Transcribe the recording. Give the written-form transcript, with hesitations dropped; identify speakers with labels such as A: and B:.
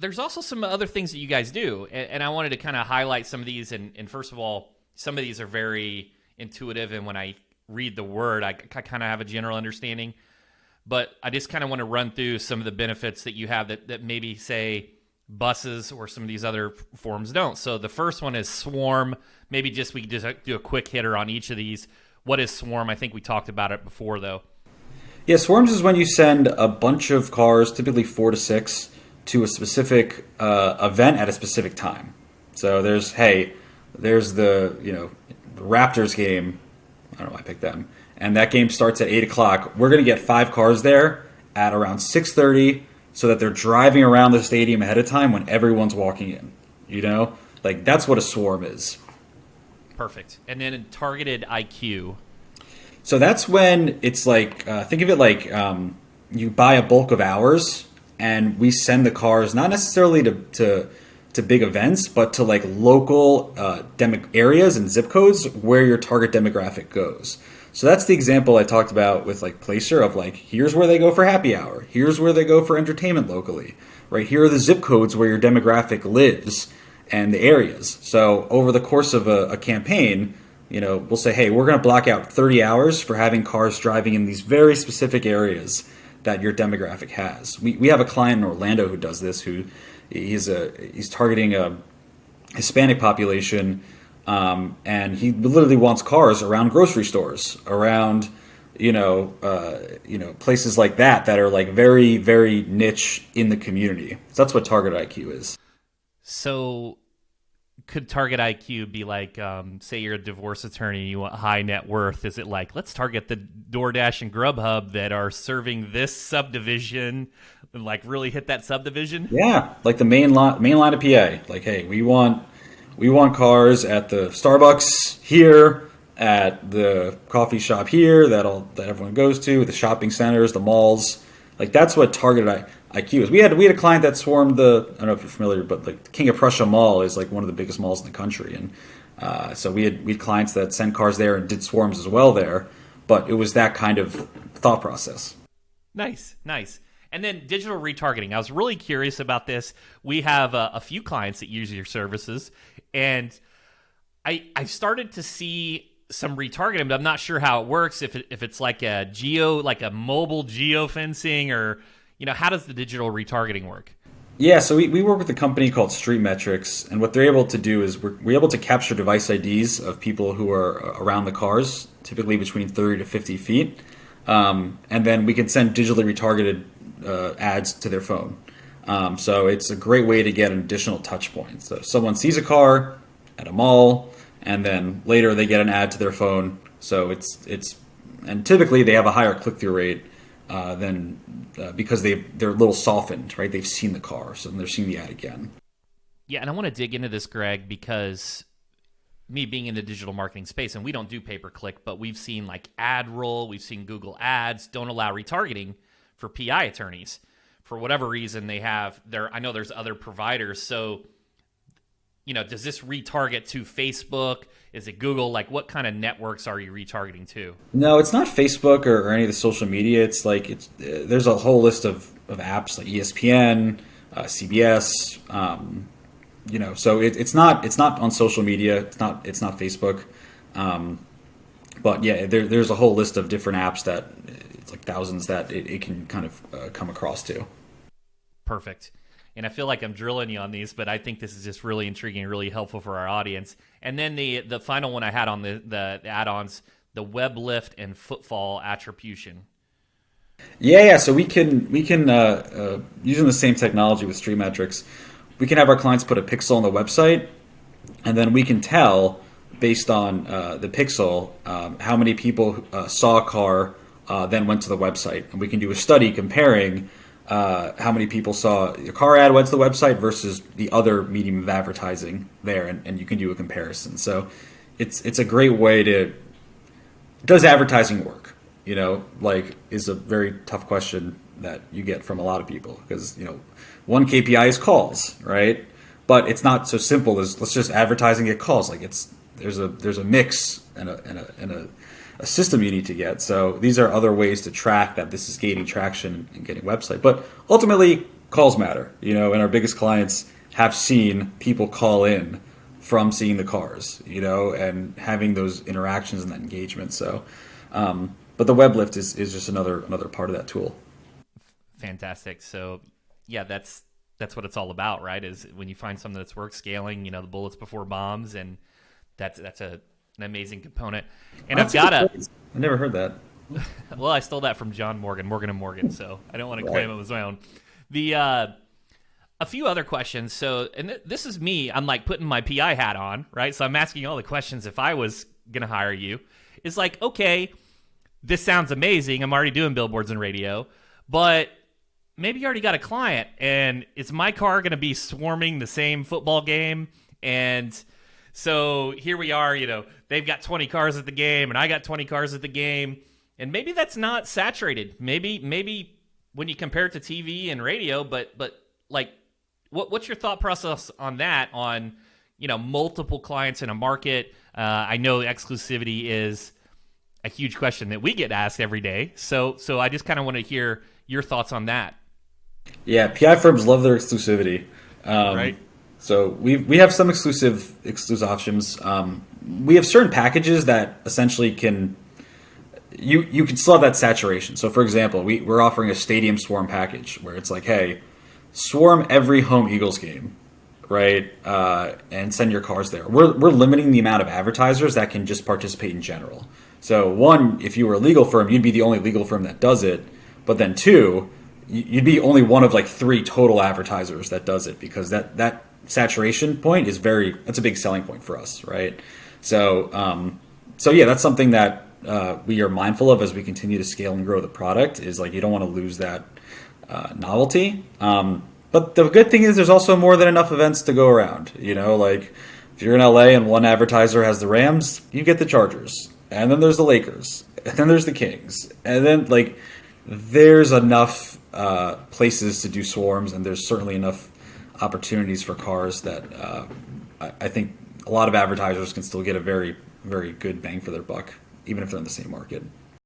A: there's also some other things that you guys do, and I wanted to kind of highlight some of these. And first of all, some of these are very intuitive, and when I read the word, I kind of have a general understanding. But I just kind of want to run through some of the benefits that you have that maybe, say, buses or some of these other forms don't. So the first one is Swarm. Maybe we could just do a quick hitter on each of these. What is Swarm? I think we talked about it before, though.
B: Yeah, swarms is when you send a bunch of cars, typically 4 to 6, to a specific event at a specific time. So there's the the Raptors game. I don't know why I picked them, and that game starts at 8 o'clock. We're going to get 5 cars there at around 6:30, so that they're driving around the stadium ahead of time when everyone's walking in. Like that's what a swarm is.
A: Perfect. And then in targeted IQ.
B: So that's when it's like, think of it like you buy a bulk of hours, and we send the cars not necessarily to big events, but to like local areas and zip codes where your target demographic goes. So that's the example I talked about with like Placer of like, here's where they go for happy hour. Here's where they go for entertainment locally, right? Here are the zip codes where your demographic lives and the areas. So over the course of a campaign, we'll say, hey, we're going to block out 30 hours for having cars driving in these very specific areas that your demographic has. We have a client in Orlando who does this, who he's targeting a Hispanic population, and he literally wants cars around grocery stores, around places like that are like very, very niche in the community. So that's what Target IQ is.
A: So could target IQ be like, say you're a divorce attorney, you want high net worth? Is it like, let's target the DoorDash and Grubhub that are serving this subdivision and like really hit that subdivision?
B: Yeah, like the main line of PA. Like, hey, we want cars at the Starbucks here, at the coffee shop here that everyone goes to, the shopping centers, the malls. Like that's what targeted IQ is. We had a client that swarmed I don't know if you're familiar, but like the King of Prussia Mall is like one of the biggest malls in the country, and so we had clients that sent cars there and did swarms as well there. But it was that kind of thought process.
A: Nice. And then digital retargeting. I was really curious about this. We have a few clients that use your services, and I've started to see some retargeting, but I'm not sure how it works. If it's like a mobile geofencing, or how does the digital retargeting work?
B: Yeah, so we work with a company called Street Metrics, and what they're able to do is we're able to capture device IDs of people who are around the cars, typically between 30 to 50 feet, and then we can send digitally retargeted ads to their phone. So it's a great way to get an additional touch point. So if someone sees a car at a mall, and then later they get an ad to their phone. So and typically they have a higher click-through rate than because they're a little softened, right? They've seen the car, so they're seeing the ad again.
A: Yeah, and I want to dig into this, Greg, because me being in the digital marketing space, and we don't do pay-per-click, but we've seen like ad roll, we've seen Google Ads don't allow retargeting for PI attorneys. For whatever reason I know there's other providers, so does this retarget to Facebook? Is it Google? Like, what kind of networks are you retargeting to?
B: No, it's not Facebook or any of the social media. It's like there's a whole list of apps like ESPN, CBS. So it's not on social media. It's not Facebook. But yeah, there's a whole list of different apps that it's like thousands that it can kind of come across to.
A: Perfect. And I feel like I'm drilling you on these, but I think this is just really intriguing, really helpful for our audience. And then the final one I had on the add-ons, the web lift and footfall attribution.
B: Yeah. So we can using the same technology with Street Metrics, we can have our clients put a pixel on the website, and then we can tell based on the pixel how many people saw a car, then went to the website, and we can do a study comparing how many people saw your car ad, went to the website versus the other medium of advertising there, and you can do a comparison. So it's a great way to, does advertising work? Is a very tough question that you get from a lot of people, because one KPI is calls, right? But it's not so simple as let's just advertise and get calls. Like there's a mix and a system you need to get. So these are other ways to track that this is gaining traction and getting website. But ultimately, calls matter, and our biggest clients have seen people call in from seeing the cars, and having those interactions and that engagement. So, but the web lift is just another part of that tool.
A: Fantastic. So, yeah, that's what it's all about, right? Is when you find something that's worth scaling, the bullets before bombs, and that's an amazing component. And I've got
B: I never heard that.
A: Well, I stole that from John Morgan and Morgan, so I don't want to claim it was my own. A few other questions. So, and this is me. I'm like putting my PI hat on, right? So I'm asking all the questions if I was going to hire you. It's like, okay, this sounds amazing. I'm already doing billboards and radio, but maybe you already got a client, and is my car going to be swarming the same football game? And so here we are, they've got 20 cars at the game, and I got 20 cars at the game, and maybe that's not saturated. Maybe when you compare it to TV and radio, but like, what's your thought process on that? On multiple clients in a market. I know exclusivity is a huge question that we get asked every day. So I just kind of want to hear your thoughts on that.
B: Yeah, PI firms love their exclusivity.
A: Right.
B: So we have some exclusive options. We have certain packages that essentially you can still have that saturation. So for example, we're offering a stadium swarm package where it's like, hey, swarm every home Eagles game, right? And send your cars there. We're limiting the amount of advertisers that can just participate in general. So one, if you were a legal firm, you'd be the only legal firm that does it. But then two, you'd be only one of like 3 total advertisers that does it, because that saturation point that's a big selling point for us, right? So yeah, that's something that we are mindful of as we continue to scale and grow the product. Is like, you don't want to lose that novelty. But the good thing is there's also more than enough events to go around. Like if you're in LA and one advertiser has the Rams, you get the Chargers, and then there's the Lakers, and then there's the Kings, and then like there's enough places to do swarms, and there's certainly enough opportunities for cars that I think a lot of advertisers can still get a very, very good bang for their buck, even if they're in the same market.